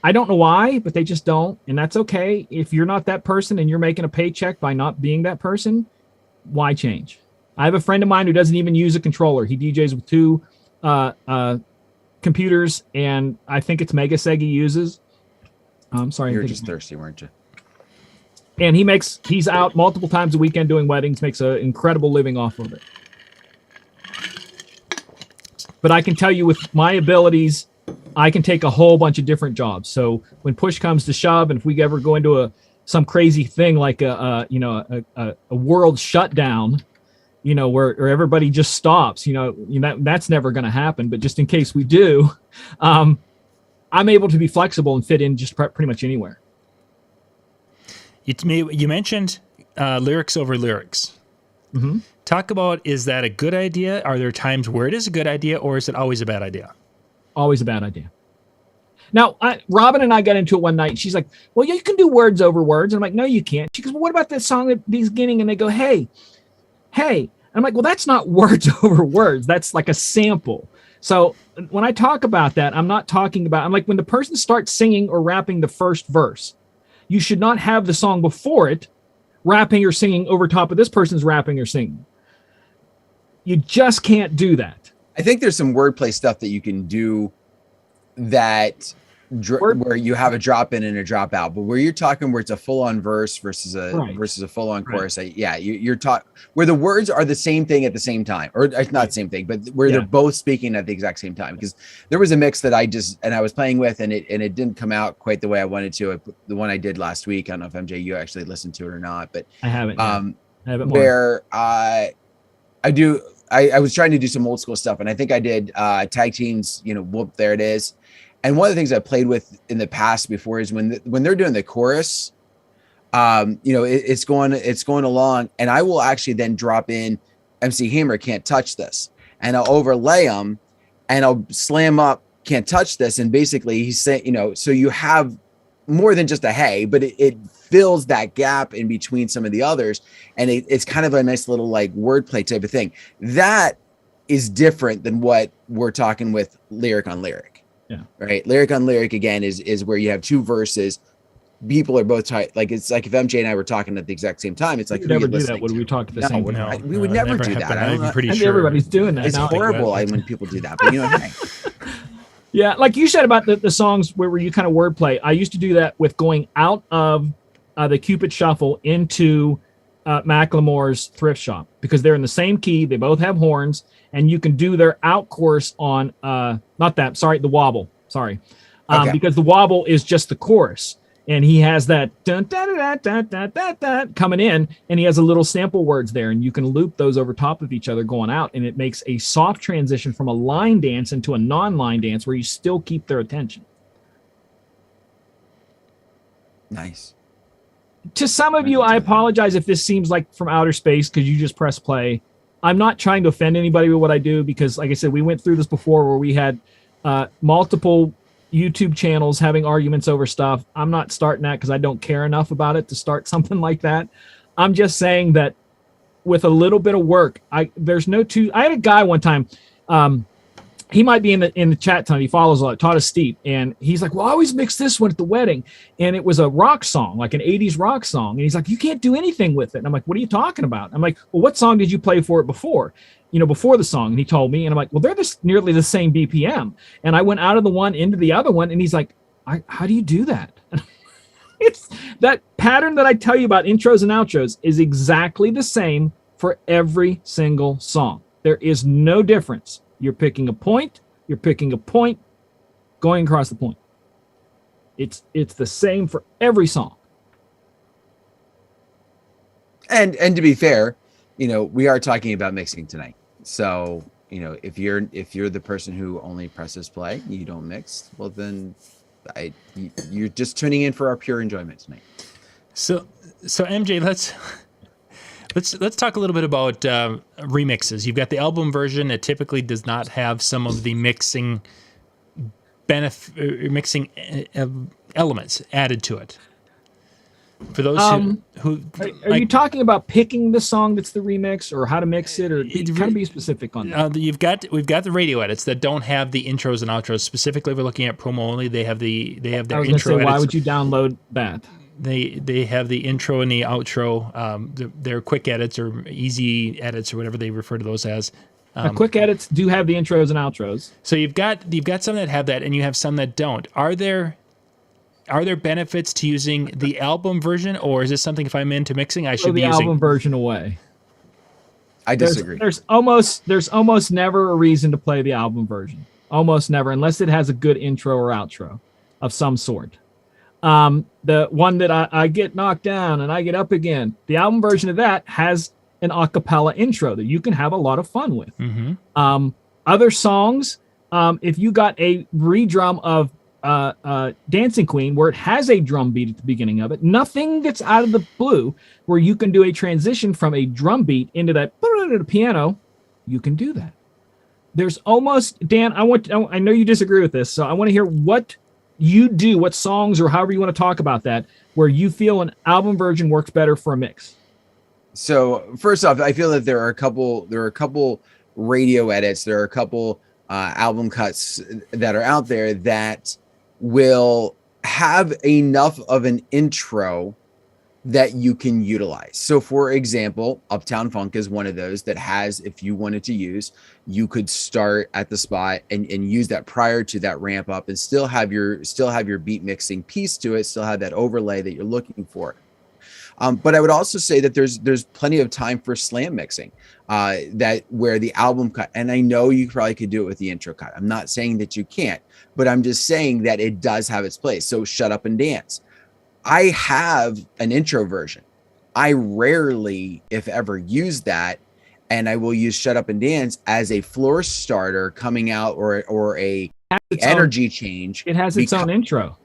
[SPEAKER 2] I don't know why, but they just don't. And that's okay. If you're not that person and you're making a paycheck by not being that person, why change? I have a friend of mine who doesn't even use a controller. He DJs with 2 computers, and I think it's Megaseg he uses. I'm sorry.
[SPEAKER 1] You were just thirsty, weren't you?
[SPEAKER 2] And he's out multiple times a weekend doing weddings, makes an incredible living off of it. But I can tell you with my abilities, I can take a whole bunch of different jobs. So when push comes to shove, and if we ever go into some crazy thing like a world shutdown, where everybody just stops, that's never going to happen. But just in case we do, I'm able to be flexible and fit in just pretty much anywhere.
[SPEAKER 3] You mentioned lyrics over lyrics.
[SPEAKER 2] Mm-hmm.
[SPEAKER 3] Talk about, is that a good idea? Are there times where it is a good idea, or is it always a bad idea?
[SPEAKER 2] Always a bad idea. Now, Robin and I got into it one night. She's like, well, yeah, you can do words over words. And I'm like, no, you can't. She goes, well, what about that song at the beginning? And they go, hey. And I'm like, well, that's not words over words. That's like a sample. So when I talk about that, I'm not talking about, I'm like, when the person starts singing or rapping the first verse, you should not have the song before it rapping or singing over top of this person's rapping or singing. You just can't do that.
[SPEAKER 1] I think there's some wordplay stuff that you can do that where you have a drop in and a drop out, but where you're talking where it's a full on verse versus a full on chorus. You're talking where the words are the same thing at the same time, or it's not the same thing, but where they're both speaking at the exact same time. Because there was a mix that I was playing with, and it didn't come out quite the way I wanted to. The one I did last week. I don't know if MJ you actually listened to it or not, but
[SPEAKER 2] I haven't.
[SPEAKER 1] I haven't. Where I was trying to do some old school stuff, and I think I did tag teams. Whoop, there it is. And one of the things I played with in the past before is when they're doing the chorus, it's going along, and I will actually then drop in MC Hammer, Can't Touch This, and I'll overlay them, and I'll slam up Can't Touch This, and basically he's saying, so you have more than just a hey, but it fills that gap in between some of the others, and it's kind of a nice little like wordplay type of thing. That is different than what we're talking with lyric on lyric.
[SPEAKER 2] Yeah.
[SPEAKER 1] Right. Lyric on lyric again is where you have 2 verses. People are both tight. Like it's like if MJ and I were talking at the exact same time, it's like
[SPEAKER 2] we never do that when we talk at the same time.
[SPEAKER 1] We would never do that.
[SPEAKER 3] I'm pretty sure
[SPEAKER 2] everybody's doing that.
[SPEAKER 1] It's horrible when people do that. But hey.
[SPEAKER 2] Yeah, like you said about the songs where you kind of wordplay. I used to do that with going out of the Cupid Shuffle into Macklemore's Thrift Shop, because they're in the same key. They both have horns, and you can do their out chorus on the wobble. Sorry. Because the wobble is just the chorus, and he has that dun, da, da, da, da, da, da, coming in, and he has a little sample words there, and you can loop those over top of each other going out, and it makes a soft transition from a line dance into a non-line dance where you still keep their attention.
[SPEAKER 1] Nice.
[SPEAKER 2] To some of you, I apologize if this seems like from outer space because you just press play. I'm not trying to offend anybody with what I do because, like I said, we went through this before where we had multiple YouTube channels having arguments over stuff. I'm not starting that because I don't care enough about it to start something like that. I'm just saying that with a little bit of work, I had a guy one time, he might be in the chat tonight. He follows a lot, Todd is Steep. And he's like, well, I always mix this one at the wedding. And it was a rock song, like an 80s rock song. And he's like, you can't do anything with it. And I'm like, what are you talking about? I'm like, well, what song did you play for it before? Before the song. And he told me, and I'm like, well, they're nearly the same BPM. And I went out of the one into the other one. And he's like, how do you do that? It's that pattern that I tell you about intros and outros is exactly the same for every single song. There is no difference. You're picking a point, going across the point. It's the same for every song. And
[SPEAKER 1] to be fair, we are talking about mixing tonight. So, if you're the person who only presses play, you don't mix, well then you're just tuning in for our pure enjoyment tonight.
[SPEAKER 3] So MJ, Let's talk a little bit about remixes. You've got the album version. It typically does not have some of the mixing elements added to it. For those who
[SPEAKER 2] are you talking about picking the song that's the remix, or how to mix it, or kind of be specific on that?
[SPEAKER 3] We've got the radio edits that don't have the intros and outros. Specifically, we're looking at promo only. They have their
[SPEAKER 2] I was
[SPEAKER 3] intro.
[SPEAKER 2] Say, why would you download that?
[SPEAKER 3] They have the intro and the outro. They're quick edits or easy edits or whatever they refer to those as.
[SPEAKER 2] Quick edits do have the intros and outros.
[SPEAKER 3] So you've got some that have that, and you have some that don't. Are there benefits to using the album version, or is this something if I'm into mixing I should be using?
[SPEAKER 2] The album version away.
[SPEAKER 1] I disagree.
[SPEAKER 2] There's almost never a reason to play the album version. Almost never, unless it has a good intro or outro of some sort. The one that I get knocked down and I get up again, the album version of that has an a cappella intro that you can have a lot of fun with.
[SPEAKER 3] Mm-hmm.
[SPEAKER 2] Other songs, if you got a redrum of Dancing Queen where it has a drum beat at the beginning of it, nothing that's out of the blue, where you can do a transition from a drum beat into that piano, you can do that. There's almost, Dan, I know you disagree with this, so I want to hear what you do, what songs or however you want to talk about that, where you feel an album version works better for a mix.
[SPEAKER 1] So first off, I feel that there are a couple radio edits, there are a couple album cuts that are out there that will have enough of an intro that you can utilize. So for example, Uptown Funk is one of those that has, if you wanted to use, you could start at the spot and use that prior to that ramp up and still have your beat mixing piece to it, still have that overlay that you're looking for. But I would also say that there's plenty of time for slam mixing, that where the album cut, and I know you probably could do it with the intro cut. I'm not saying that you can't, but I'm just saying that it does have its place. So Shut Up and Dance. I have an intro version. I rarely, if ever, use that, and I will use Shut Up and Dance as a floor starter coming out or a energy change.
[SPEAKER 2] It has its own intro.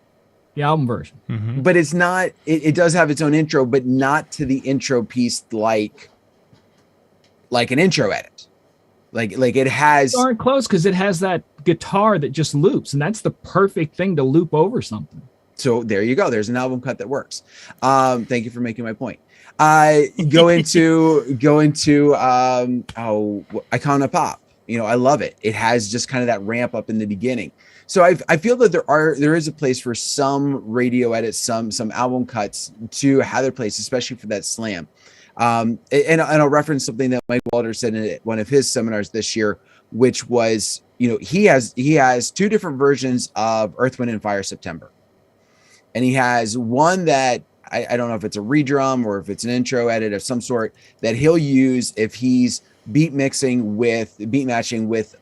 [SPEAKER 2] The album version.
[SPEAKER 3] Mm-hmm.
[SPEAKER 1] But it's not, it does have its own intro, but not to the intro piece like an intro edit. Like it has.
[SPEAKER 2] It's darn close, because it has that guitar that just loops, and that's the perfect thing to loop over something.
[SPEAKER 1] So there you go. There's an album cut that works. Thank you for making my point. Go into Icona Pop. I love it. It has just kind of that ramp up in the beginning. So I feel that there is a place for some radio edits, some album cuts to have their place, especially for that slam. And I'll reference something that Mike Walters said in one of his seminars this year, which was, he has two different versions of Earth, Wind, and Fire September. And he has one that I don't know if it's a redrum or if it's an intro edit of some sort that he'll use if he's beat matching with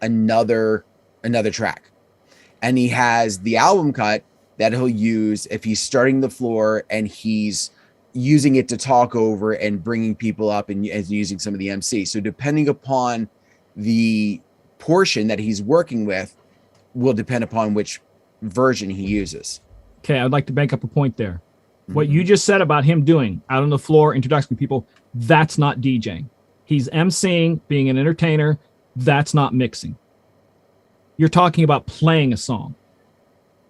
[SPEAKER 1] another track. And he has the album cut that he'll use if he's starting the floor and he's using it to talk over and bringing people up and using some of the MC. So depending upon the portion that he's working with will depend upon which version he uses.
[SPEAKER 2] Okay, I'd like to make up a point there. Mm-hmm. What you just said about him doing out on the floor, introducing people, that's not DJing. He's MCing, being an entertainer. That's not mixing. You're talking about playing a song.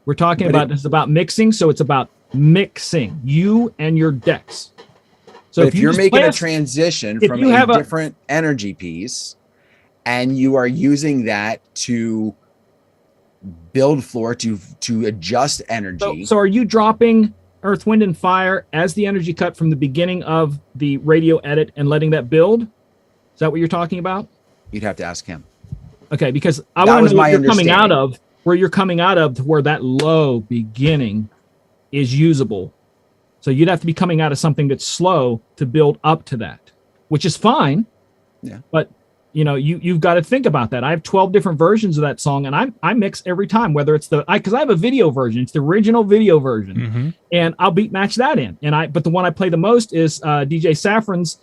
[SPEAKER 2] We're talking about this is about mixing, so it's about mixing you and your decks.
[SPEAKER 1] So if you're making a transition from a different energy piece and you are using that to build floor to adjust energy.
[SPEAKER 2] So are you dropping Earth, Wind, and Fire as the energy cut from the beginning of the radio edit and letting that build? Is that what you're talking about?
[SPEAKER 1] You'd have to ask him.
[SPEAKER 2] Okay, because I want to know where you're coming out of to where that low beginning is usable. So you'd have to be coming out of something that's slow to build up to that, which is fine.
[SPEAKER 1] Yeah.
[SPEAKER 2] But you've got to think about that. I have 12 different versions of that song, and I mix every time, whether it's because I have a video version. It's the original video version,
[SPEAKER 3] mm-hmm.
[SPEAKER 2] and I'll beat match that in. But the one I play the most is DJ Saffron's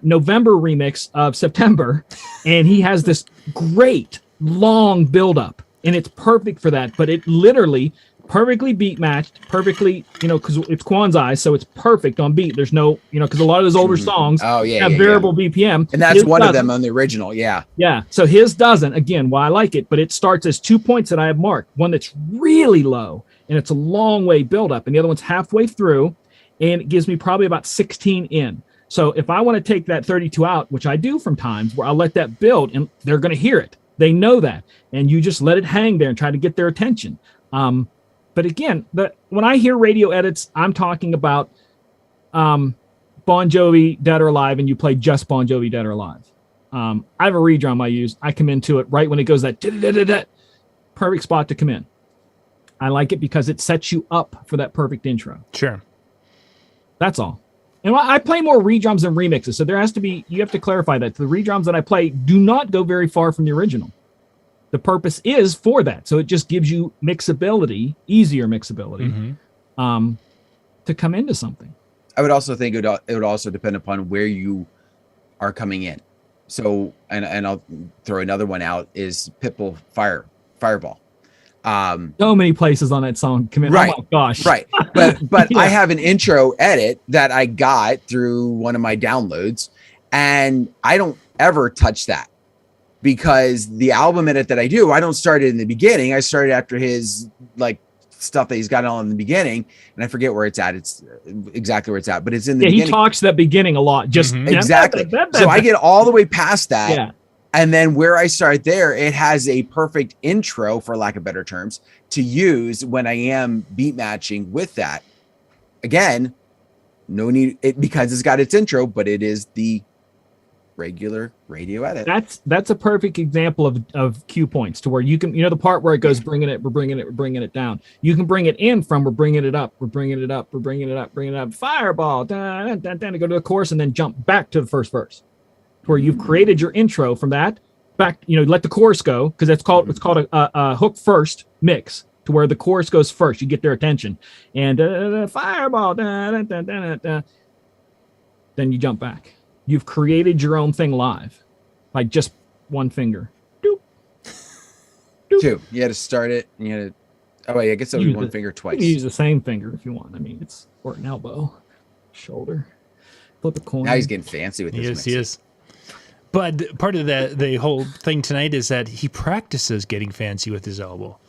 [SPEAKER 2] November remix of September, and he has this great long build-up, and it's perfect for that. But it literally perfectly beat matched, perfectly, because it's Kwanzaa, so it's perfect on beat. There's no, because a lot of those older songs have variable BPM.
[SPEAKER 1] And that's one of them on the original, yeah.
[SPEAKER 2] Yeah, so his doesn't, again, why I like it, but it starts as 2 points that I have marked. One that's really low, and it's a long way build up, and the other one's halfway through, and it gives me probably about 16 in. So if I want to take that 32 out, which I do from times, where I'll let that build and they're going to hear it. They know that. And you just let it hang there and try to get their attention. But again, when I hear radio edits, I'm talking about Bon Jovi, Dead or Alive, and you play just Bon Jovi, Dead or Alive. I have a redrum I use. I come into it right when it goes that perfect spot to come in. I like it because it sets you up for that perfect intro.
[SPEAKER 3] Sure.
[SPEAKER 2] That's all. And I play more redrums than remixes. So you have to clarify that. The redrums that I play do not go very far from the original. The purpose is for that. So it just gives you mixability, easier mixability, to come into something.
[SPEAKER 1] I would also think it would also depend upon where you are coming in. So, and I'll throw another one out is Pitbull Fireball.
[SPEAKER 2] So many places on that song come in.
[SPEAKER 1] Right.
[SPEAKER 2] Oh my gosh.
[SPEAKER 1] Right. But
[SPEAKER 2] Yeah.
[SPEAKER 1] I have an intro edit that I got through one of my downloads, and I don't ever touch that because the album edit that I do, I don't start it in the beginning. I started after his like stuff that he's got on in the beginning, and I forget where it's at. It's exactly where it's at, but it's in the beginning.
[SPEAKER 2] He talks that beginning a lot. Just
[SPEAKER 1] exactly. So I get all the way past that.
[SPEAKER 2] Yeah.
[SPEAKER 1] And then where I start there, it has a perfect intro, for lack of better terms, to use when I am beat matching with that. Again, no need because it's got its intro, but it is the regular radio edit.
[SPEAKER 2] That's a perfect example of cue points to where you can, the part where it goes, we're bringing it down. You can bring it in from, we're bringing it up, bringing it up, fireball, to go to the chorus and then jump back to the first verse. Where you've created your intro from that back, let the chorus go because it's called a hook first mix to where the chorus goes first. You get their attention and fireball, then you jump back. You've created your own thing live by just one finger. Doop.
[SPEAKER 1] Doop. Two. You had to start it and you had to. Oh wait, I guess that would be one finger twice.
[SPEAKER 2] You use the same finger if you want. I mean, it's or an elbow, shoulder. Flip a coin.
[SPEAKER 1] Now he's getting fancy with this.
[SPEAKER 3] He is. But part of the whole thing tonight is that he practices getting fancy with his elbow.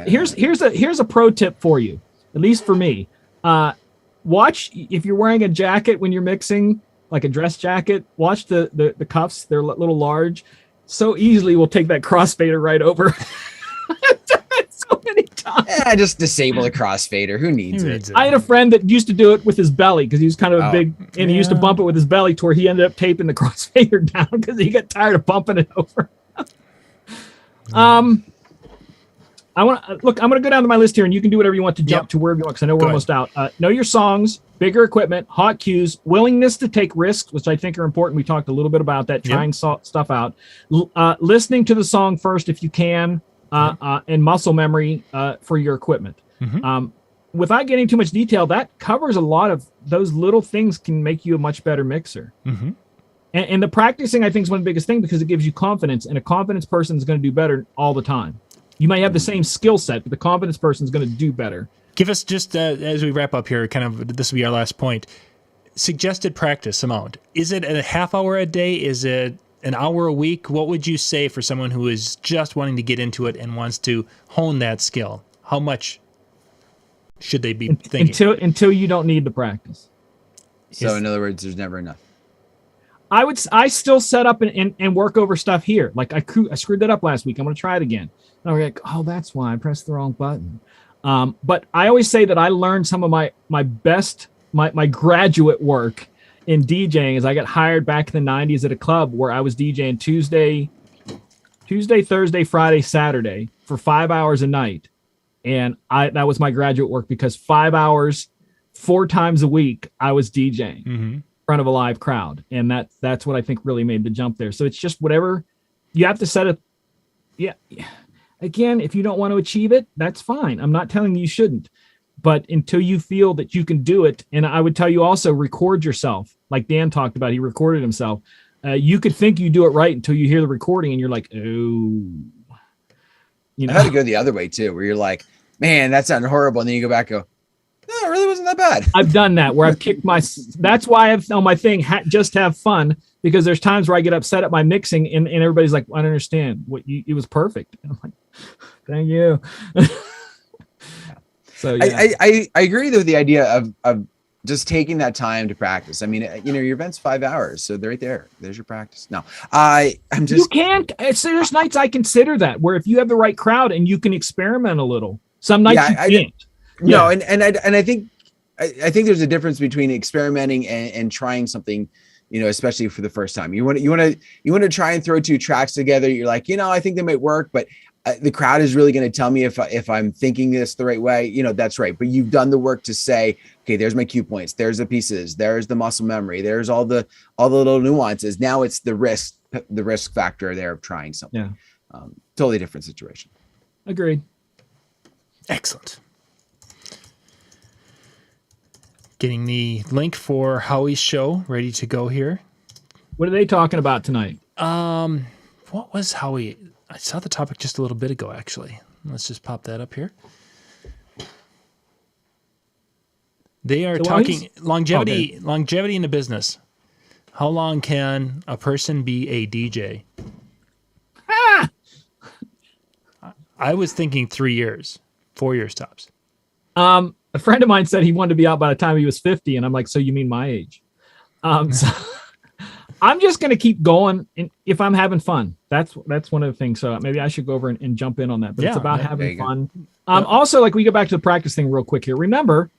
[SPEAKER 2] Here's a pro tip for you, at least for me. Watch if you're wearing a jacket when you're mixing, like a dress jacket. Watch the cuffs; they're a little large. So easily, we'll take that crossfader right over. So many times.
[SPEAKER 1] Just disable the crossfader. Who needs it?
[SPEAKER 2] I had a friend that used to do it with his belly because he was kind of a big, and he used to bump it with his belly to where he ended up taping the crossfader down because he got tired of bumping it over. I'm going to go down to my list here, and you can do whatever you want to jump to wherever you want because I know we're almost out. Know your songs, bigger equipment, hot cues, willingness to take risks, which I think are important. We talked a little bit about that, trying stuff out. Listening to the song first if you can. And muscle memory for your equipment. Without getting too much detail, that covers a lot of those little things can make you a much better mixer. And the practicing, I think, is one of the biggest things because it gives you confidence, and a confidence person is going to do better all the time. You might have the same skill set, but the confidence person is going to do better.
[SPEAKER 3] Give us just, as we wrap up here, kind of, this will be our last point, suggested practice amount. Is it a half hour a day? Is it an hour a week? What would you say for someone who is just wanting to get into it and wants to hone that skill? How much should they be thinking?
[SPEAKER 2] Until you don't need the practice.
[SPEAKER 1] So in other words, there's never enough.
[SPEAKER 2] I still set up and work over stuff here. Like I screwed that up last week. I'm going to try it again. And I'm like, oh, that's why I pressed the wrong button. But I always say that I learned some of my best, my graduate work in DJing is I got hired back in the 90s at a club where I was DJing Tuesday, Thursday, Friday, Saturday for 5 hours a night. And that was my graduate work because 5 hours, 4 times a week, I was DJing in front of a live crowd. And that's what I think really made the jump there. So it's just whatever you have to set it. Yeah. Again, if you don't want to achieve it, that's fine. I'm not telling you shouldn't. But until you feel that you can do it, and I would tell you also record yourself. Like Dan talked about, he recorded himself. You could think you do it right until you hear the recording and you're like, oh.
[SPEAKER 1] I had to go the other way too, where you're like, man, that sounded horrible. And then you go back and go, no, it really wasn't that bad.
[SPEAKER 2] I've done that where I've kicked that's why I've on my thing, just have fun, because there's times where I get upset at my mixing and everybody's like, I don't understand it was perfect. And I'm like, thank you. So yeah.
[SPEAKER 1] I agree with the idea of just taking that time to practice. I mean, your event's 5 hours, so they're right there. There's your practice. No, I'm just.
[SPEAKER 2] You can't. There's nights I consider that where if you have the right crowd and you can experiment a little. Some nights you can't.
[SPEAKER 1] No, and I think there's a difference between experimenting and trying something, especially for the first time. You want to try and throw 2 tracks together. You're like, I think they might work, but the crowd is really going to tell me if I'm thinking this the right way. That's right. But you've done the work to say, okay, there's my cue points, there's the pieces, there's the muscle memory, there's all the little nuances. Now it's the risk factor there of trying something. Yeah. Totally different situation.
[SPEAKER 2] Agreed.
[SPEAKER 3] Excellent. Getting the link for Howie's show ready to go here.
[SPEAKER 2] What are they talking about tonight?
[SPEAKER 3] What was Howie? I saw the topic just a little bit ago, actually. Let's just pop that up here. They are talking longevity in the business. How long can a person be a DJ? I was thinking 3 years, 4 years tops.
[SPEAKER 2] A friend of mine said he wanted to be out by the time he was 50, and I'm like, so you mean my age? So I'm just going to keep going if I'm having fun. That's one of the things. So maybe I should go over and jump in on that. But it's about having fun. Also, like we go back to the practice thing real quick here. Remember,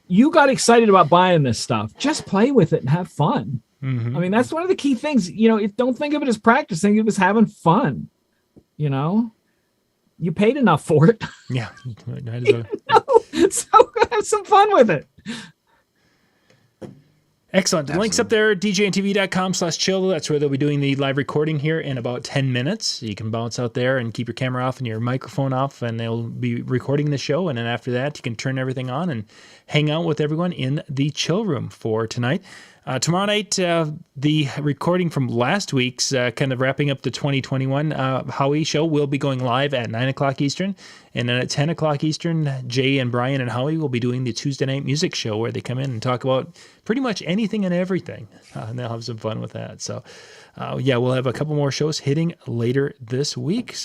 [SPEAKER 2] you got excited about buying this stuff. Just play with it and have fun. Mm-hmm. I mean, that's one of the key things. Don't think of it as practice. Think of it as having fun. You paid enough for it.
[SPEAKER 3] Yeah.
[SPEAKER 2] So have some fun with it.
[SPEAKER 3] Excellent. The link's up there, DJNTV.com/chill. That's where they'll be doing the live recording here in about 10 minutes. You can bounce out there and keep your camera off and your microphone off, and they'll be recording the show. And then after that, you can turn everything on and hang out with everyone in the chill room for tonight. Tomorrow night, the recording from last week's kind of wrapping up the 2021 Howie show will be going live at 9 o'clock Eastern. And then at 10 o'clock Eastern, Jay and Brian and Howie will be doing the Tuesday night music show where they come in and talk about pretty much anything and everything. And they'll have some fun with that. So, we'll have a couple more shows hitting later this week.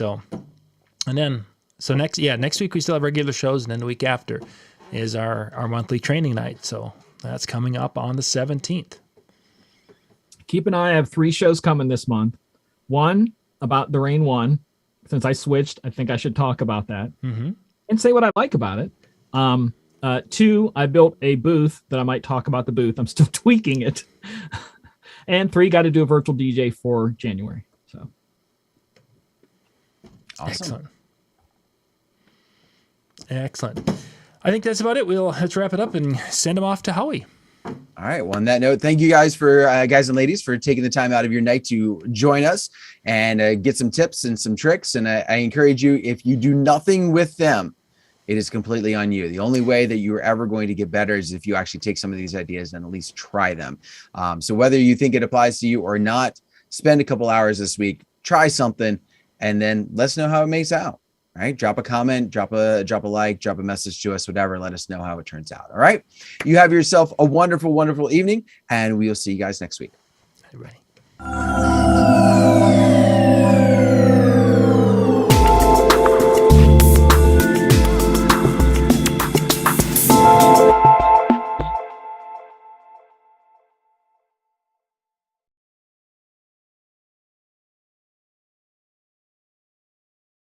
[SPEAKER 3] Next week we still have regular shows. And then the week after is our monthly training night. So that's coming up on the 17th.
[SPEAKER 2] Keep an eye. I have 3 shows coming this month. One about the Rain 1. Since I switched, I think I should talk about that and say what I like about it. 2, I built a booth that I might talk about the booth. I'm still tweaking it. And 3, got to do a virtual DJ for January. So
[SPEAKER 1] awesome.
[SPEAKER 3] Excellent. I think that's about it. Let's wrap it up and send them off to Howie.
[SPEAKER 1] All right. Well, on that note, thank you guys guys and ladies for taking the time out of your night to join us and get some tips and some tricks. And I encourage you, if you do nothing with them, it is completely on you. The only way that you're ever going to get better is if you actually take some of these ideas and at least try them. So whether you think it applies to you or not, spend a couple hours this week, try something, and then let's know how it makes out. All right. Drop a comment, drop a like, drop a message to us, whatever. Let us know how it turns out. All right. You have yourself a wonderful, wonderful evening, and we'll see you guys next week.
[SPEAKER 3] Everybody.